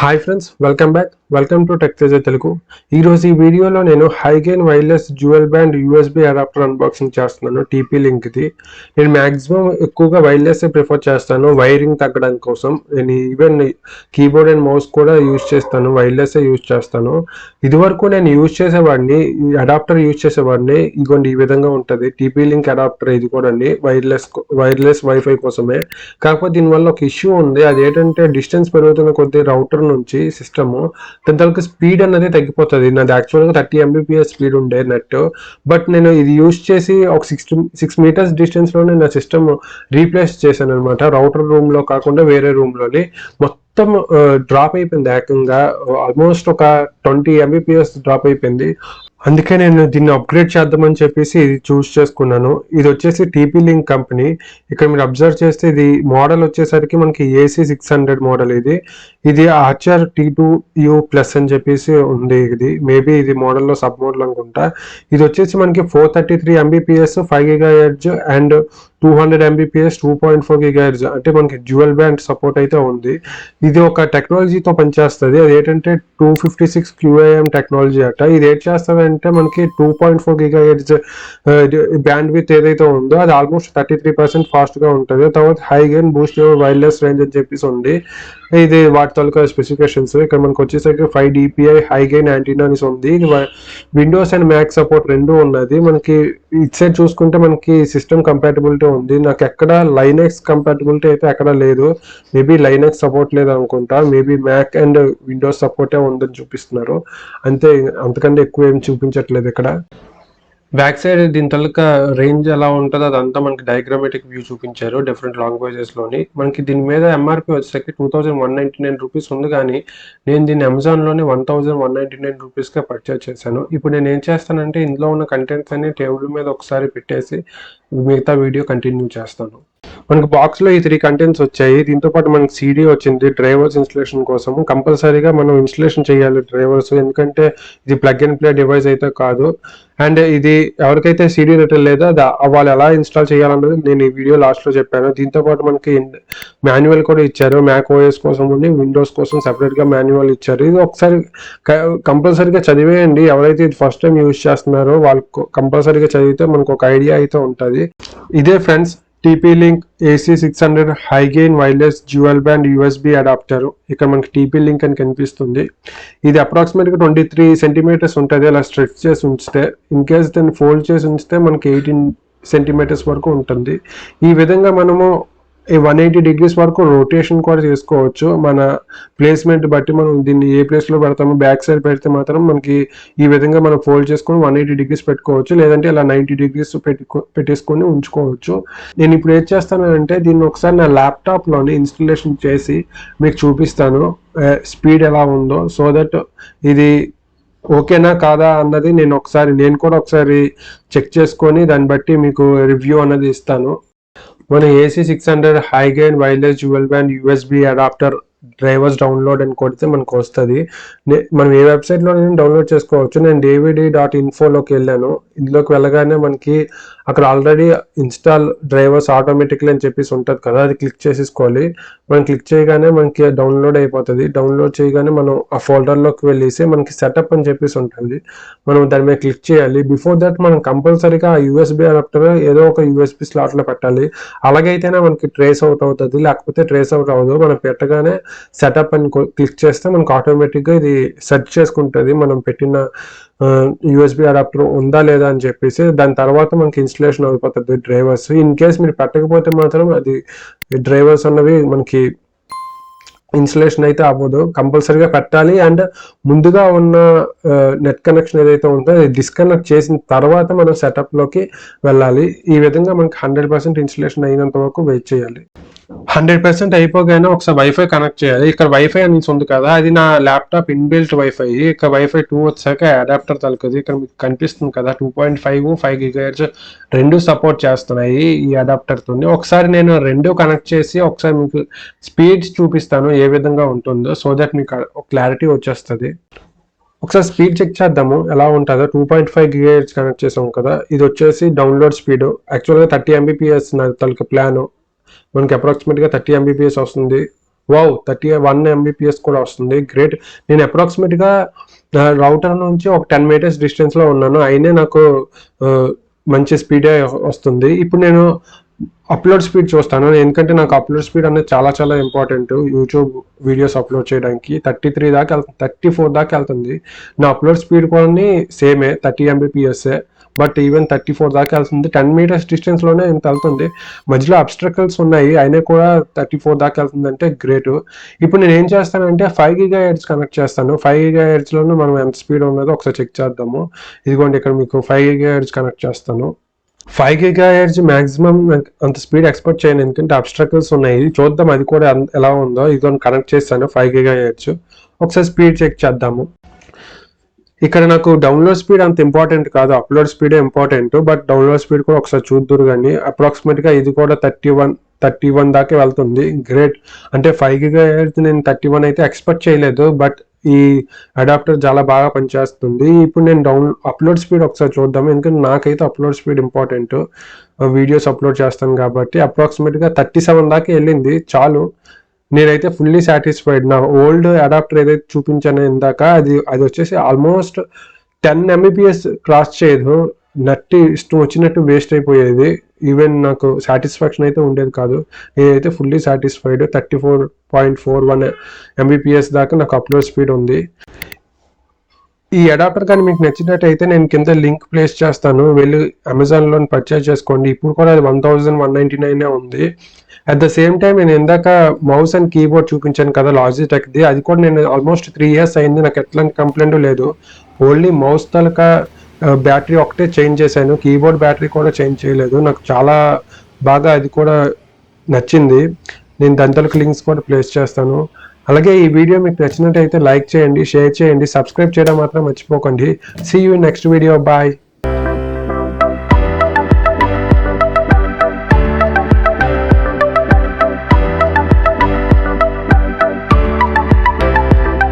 Hi friends, welcome to Teja Telugu. ఈరోజు ఈ వీడియోలో నేను high gain wireless dual band USB adapter unboxing చేస్తున్నాను. టీపీ లింక్ది. నేను మ్యాక్సిమం ఎక్కువగా వైర్లెస్ ప్రిఫర్ చేస్తాను వైరింగ్ తగ్గడానికి కోసం. నేను ఈవెన్ కీబోర్డ్ అండ్ మౌస్ కూడా యూజ్ చేస్తాను, వైర్లెస్ యూజ్ చేస్తాను. ఇదివరకు నేను యూజ్ చేసేవాడిని, ఈ అడాప్టర్ యూజ్ చేసేవాడిని. ఇదిగోండి, ఈ విధంగా ఉంటుంది టీపీ లింక్ అడాప్టర్. ఇది కూడా వైర్లెస్ వైఫై కోసమే. కాకపోతే దీనివల్ల ఒక ఇష్యూ ఉంది. అదేంటంటే డిస్టెన్స్ పెరుగుతున్న కొద్ది రౌటర్ నుంచి సిస్టమ్ దాని తరకు స్పీడ్ అనేది తగ్గిపోతుంది. నాది యాక్చువల్గా 30 Mbps స్పీడ్ ఉండే నెట్. బట్ నేను ఇది యూజ్ చేసి ఒక 6 మీటర్స్ డిస్టెన్స్లోనే నా సిస్టమ్ రీప్లేస్ చేశాను అనమాట. రౌటర్ రూమ్లో కాకుండా వేరే రూమ్లోని మొత్తం డ్రాప్ అయిపోయింది. ఏకంగా ఆల్మోస్ట్ ఒక 20 Mbps డ్రాప్ అయిపోయింది. అందుకే నేను దీన్ని అప్గ్రేడ్ చేద్దామని చెప్పేసి ఇది చూస్ చేసుకున్నాను. ఇది వచ్చేసి టీపీ లింక్ కంపెనీ. ఇక్కడ మీరు అబ్జర్వ్ చేస్తే ఇది మోడల్ వచ్చేసరికి మనకి AC600 మోడల్. ఇది ఆర్చర్ T2U+ అని చెప్పేసి ఉంది. ఇది మేబీ ఇది మోడల్లో సబ్ మోడల్ అనుకుంటా. ఇది వచ్చేసి మనకి 433 Mbps 5 GHz and 200 Mbps 2.4 GHz అంటే మనకి డ్యూయల్ బ్యాండ్ సపోర్ట్ అయితే ఉంది. ఇది ఒక టెక్నాలజీతో పనిచేస్తుంది. అది ఏంటంటే 256 QAM టెక్నాలజీ అట. ఇది ఏం చేస్తుంది అంటే మనకి 2.4 GHz బ్యాండ్ విత్ ఏదైతే ఉందో అది ఆల్మోస్ట్ 33% ఫాస్ట్గా ఉంటుంది. తర్వాత high gain Boost wireless range అని చెప్పేసి ఉంది. ఇది వాటి తాలూకా స్పెసిఫికేషన్స్. ఇక్కడ మనకు వచ్చేసరికి 5 dpi హై గెయిన్ యాంటీనా అని ఉంది. ఇది విండోస్ అండ్ మ్యాక్ సపోర్ట్ రెండు ఉన్నది. మనకి ఇట్ సైడ్ చూసుకుంటే మనకి సిస్టమ్ కంపాటబిలిటీ ఉంది. నాకు ఎక్కడ లైనక్స్ కంపాటబిలిటీ అయితే ఎక్కడ లేదు. మేబీ లైనక్స్ సపోర్ట్ లేదు అనుకుంటా. మేబీ మ్యాక్ అండ్ విండోస్ సపోర్టే ఉందని చూపిస్తున్నారు అంతే. అంతకంటే ఎక్కువ ఏం చూపించట్లేదు ఇక్కడ. బ్యాక్ సైడ్ దీని తలక రేంజ్ ఎలా ఉంటుందో అదంతా మనకి డయాగ్రామేటిక్ వ్యూ చూపించారు డిఫరెంట్ లాంగ్వేజెస్లోని. మనకి దీని మీద ఎంఆర్పి వచ్చేసరికి 2199 రూపీస్ ఉంది. కానీ నేను దీన్ని అమెజాన్లోనే 1199 రూపీస్కే పర్చేజ్ చేశాను. ఇప్పుడు నేను ఏం చేస్తానంటే ఇందులో ఉన్న కంటెంట్స్ అన్ని టేబుల్ మీద ఒకసారి పెట్టేసి మిగతా వీడియో కంటిన్యూ చేస్తాను. మనకి బాక్స్లో ఈ 3 కంటెంట్స్ వచ్చాయి. దీంతో పాటు మనకి CD వచ్చింది డ్రైవర్స్ ఇన్స్టలేషన్ కోసము. కంపల్సరీగా మనం ఇన్స్టలేషన్ చేయాలి డ్రైవర్స్, ఎందుకంటే ఇది ప్లగ్ అండ్ ప్లే డివైస్ అయితే కాదు. అండ్ ఇది ఎవరికైతే CD రిటర్న్ లేదో వాళ్ళు ఎలా ఇన్స్టాల్ చేయాలన్నది నేను ఈ వీడియో లాస్ట్లో చెప్పాను. దీంతో పాటు మనకి మాన్యువల్ కూడా ఇచ్చారు. మ్యాక్ OS కోసం ఉంది, విండోస్ కోసం సెపరేట్గా మాన్యువల్ ఇచ్చారు. ఇది ఒకసారి కంపల్సరీగా చదివేయండి. ఎవరైతే ఇది ఫస్ట్ టైం యూజ్ చేస్తున్నారో వాళ్ళు కంపల్సరీగా చదివితే మనకు ఒక ఐడియా అయితే ఉంటుంది. ఇదే friends TP link AC600 high gain wireless dual band USB adapter. ఇక్కడ మనకి టీపీ లింక్ అని కనిపిస్తుంది. ఇది అప్రాక్సిమేట్గా 23 సెంటీమీటర్స్ ఉంటుంది. అలా స్ట్రెచ్ చేసి ఉంచితే, ఇన్ కేస్ దాన్ని ఫోల్డ్ చేసి ఉంచితే మనకి 18 సెంటీమీటర్స్ వరకు ఉంటుంది. ఈ విధంగా మనము 180 degrees వరకు రొటేషన్ కూడా చేసుకోవచ్చు. మన ప్లేస్మెంట్ బట్టి మనం దీన్ని ఏ ప్లేస్లో పెడతామో, బ్యాక్ సైడ్ పెడితే మాత్రం మనకి ఈ విధంగా మనం ఫోల్డ్ చేసుకొని 180 degrees పెట్టుకోవచ్చు. లేదంటే ఇలా 90 degrees పెట్టేసుకొని ఉంచుకోవచ్చు. నేను ఇప్పుడు ఏం చేస్తానంటే దీన్ని ఒకసారి నా ల్యాప్టాప్లోని ఇన్స్టలేషన్ చేసి మీకు చూపిస్తాను స్పీడ్ ఎలా ఉందో. సో దట్ ఇది ఓకేనా కాదా అన్నది నేను కూడా ఒకసారి చెక్ చేసుకొని దాన్ని బట్టి మీకు రివ్యూ అన్నది ఇస్తాను. మన AC600 high gain wireless dual band USB adapter drivers download అని కొడితే మనకు వస్తుంది. మనం ఏ వెబ్సైట్లో డౌన్లోడ్ చేసుకోవచ్చు. నేను dvd.info వెళ్ళాను. ఇందులోకి వెళ్ళగానే మనకి అక్కడ ఆల్రెడీ ఇన్స్టాల్ డ్రైవర్స్ ఆటోమేటిక్లీ అని చెప్పేసి ఉంటుంది కదా, అది క్లిక్ చేసేసుకోవాలి. మనం క్లిక్ చేయగానే మనకి డౌన్లోడ్ అయిపోతుంది. డౌన్లోడ్ చేయగానే మనం ఆ ఫోల్డర్లోకి వెళ్ళేసి మనకి సెటప్ అని చెప్పేసి ఉంటుంది. మనం దాని మీద క్లిక్ చేయాలి. బిఫోర్ దట్ మనం కంపల్సరీగా ఆ USB అడాప్టర్ ఏదో ఒక USB స్లాట్లో పెట్టాలి. అలాగైతేనే మనకి ట్రేస్ అవుట్ అవుతుంది, లేకపోతే ట్రేస్ అవుట్ అవ్వదు. మనం పెట్టగానే సెటప్ అని క్లిక్ చేస్తే మనకు ఆటోమేటిక్గా ఇది సెర్చ్ చేసుకుంటుంది మనం పెట్టిన USB అడాప్టర్ ఉందా లేదా అని చెప్పేసి. దాని తర్వాత మనకి ఇన్స్టలేషన్ అయిపోతుంది డ్రైవర్స్. ఇన్ కేస్ మీరు పెట్టకపోతే మాత్రం అది డ్రైవర్స్ అన్నవి మనకి ఇన్స్టలేషన్ అయితే అవ్వదు. కంపల్సరీగా పెట్టాలి. అండ్ ముందుగా ఉన్న నెట్ కనెక్షన్ ఏదైతే ఉందో అది డిస్కనెక్ట్ చేసిన తర్వాత మనం సెటప్లోకి వెళ్ళాలి. ఈ విధంగా మనకి 100% ఇన్స్టలేషన్ అయినంత వరకు వెయిట్ చేయాలి. 100% అయిపోగానే ఒకసారి వైఫై కనెక్ట్ చేయాలి. ఇక్కడ వైఫై అని ఉంది కదా, అది నా ల్యాప్టాప్ ఇన్బిల్ట్ వైఫై. ఇక్కడ వైఫై 2 వచ్చాక అడాప్టర్ తలుకుది. ఇక్కడ మీకు కనిపిస్తుంది కదా 2.5 5 GHz రెండు సపోర్ట్ చేస్తున్నాయి ఈ అడాప్టర్తో. ఒకసారి నేను రెండు కనెక్ట్ చేసి ఒకసారి మీకు స్పీడ్స్ చూపిస్తాను ఏ విధంగా ఉంటుందో. సో దట్ మీకు క్లారిటీ వచ్చేస్తుంది. ఒకసారి స్పీడ్ చెక్ చేద్దాము ఎలా ఉంటుందో. 2.5 GHz కనెక్ట్ చేసాము కదా. ఇది వచ్చేసి డౌన్లోడ్ స్పీడ్. యాక్చువల్గా 30 Mbps నా తలక ప్లాను. మనకి అప్రాక్సిమేట్గా 30 Mbps వస్తుంది. వావ్! 31 ఎంబీపీఎస్ కూడా వస్తుంది. గ్రేట్. నేను అప్రాక్సిమేట్‌గా రౌటర్ నుంచి ఒక 10 మీటర్స్ డిస్టెన్స్‌లో ఉన్నాను. అయినా నాకు ఆహ్, మంచి స్పీడే వస్తుంది. ఇప్పుడు నేను అప్‌లోడ్ స్పీడ్ చూస్తాను. ఎందుకంటే నాకు అప్‌లోడ్ స్పీడ్ అనేది చాలా చాలా ఇంపార్టెంట్. యూట్యూబ్ వీడియోస్ అప్‌లోడ్ చేయడానికి 33 దాకా 34 దాకా ఎళ్తుంది. నా అప్‌లోడ్ స్పీడ్ కూడాని సేమే 30 ఎంబీపీఎస్సే. బట్ ఈవెన్ 34 దాకా ఎళ్తుంది. 10 మీటర్స్ డిస్టెన్స్‌లోనే ఇంత ఎళ్తుంది. మధ్యలో అబ్‌స్ట్రకల్స్ ఉన్నాయి. అయినా కూడా 34 దాకా ఎళ్తుందంటే గ్రేటు. ఇప్పుడు నేనేం చేస్తానంటే 5 గీగాహెర్ట్జ్ కనెక్ట్ చేస్తాను. 5 గీగాహెర్ట్జ్‌లోను మనం ఎంత స్పీడ్ ఉన్నదో ఒకసారి చెక్ చేద్దాము. ఇదిగోండి ఇక్కడ మీకు 5 గీగాహెర్ట్జ్ కనెక్ట్ చేస్తాను. 5 గీగాహెర్ట్జ్ మాక్సిమం అంత స్పీడ్ ఎక్స్‌పెక్ట్ చేయను. ఎందుకంటే అబ్‌స్ట్రకల్స్ ఉన్నాయి. చూద్దాం అది కూడా ఎలా ఉందో. ఇదిగోండి కనెక్ట్ చేశాను 5 గీగాహెర్ట్జ్. ఒకసారి స్పీడ్ చెక్ చేద్దాము. ఇక్కడ నాకు డౌన్లోడ్ స్పీడ్ అంత ఇంపార్టెంట్ కాదు. అప్‌లోడ్ స్పీడే ఇంపార్టెంట్. బట్ డౌన్లోడ్ స్పీడ్ కూడా ఒకసారి చూద్దురు గాని. అప్రాక్సిమేట్‌గా ఇది కూడా 31 దాకా వెళ్తుంది. గ్రేట్. అంటే 5 గీగాహెర్ట్జ్ నేను 31 అయితే ఎక్స్‌పెక్ట్ చేయలేదు. బట్ ఈ అడాప్టర్ చాలా బాగా పనిచేస్తుంది. ఇప్పుడు నేను అప్‌లోడ్ స్పీడ్ ఒకసారి చూద్దాం. ఎందుకంటే నాకైతే upload speed important. Videos upload చేస్తాను కాబట్టి అప్రాక్సిమేట్‌గా 37 దాకా ఎళ్ళింది. చాలు. నేనైతే ఫుల్లీ సాటిస్ఫైడ్. నా ఓల్డ్ అడాప్టర్ ఏదైతే చూపించానో ఇందాక అది వచ్చేసి ఆల్మోస్ట్ 10 ఎంబీపీఎస్ క్రాస్ చేయదు. నట్టి ఇష్టం వచ్చినట్టు వేస్ట్ అయిపోయేది. ఈవెన్ నాకు సాటిస్ఫాక్షన్ అయితే ఉండేది కాదు. నేనైతే ఫుల్లీ సాటిస్ఫైడ్. 34.41 ఎంబీపీఎస్ దాకా నాకు అప్‌లోడ్ స్పీడ్ ఉంది. ఈ అడాప్టర్ కానీ మీకు నచ్చినట్టయితే నేను కింద లింక్ ప్లేస్ చేస్తాను. వెళ్ళి అమెజాన్‌లో పర్చేజ్ చేసుకోండి. ఇప్పుడు కూడా అది 1199 ఉంది. అట్ ద సేమ్ టైమ్ నేను ఇందాక మౌస్ అండ్ కీబోర్డ్ చూపించాను కదా లాజిటెక్‌ది. అది కూడా నేను ఆల్మోస్ట్ 3 ఇయర్స్ అయింది. నాకు ఎట్లాంటి కంప్లెయింట్ లేదు. ఓన్లీ మౌస్ తాలూకా బ్యాటరీ ఒకటే చేంజ్ చేశాను. కీబోర్డ్ బ్యాటరీ కూడా చేంజ్ చేయలేదు. నాకు చాలా బాగా అది కూడా నచ్చింది. నేను దాని తాలూకా లింక్స్ కూడా ప్లేస్ చేస్తాను. అలాగే ఈ వీడియో మీకు నచ్చినట్టయితే లైక్ చేయండి, షేర్ చేయండి, సబ్స్క్రైబ్ చేయడం మాత్రం మర్చిపోకండి. See you in next video. Bye.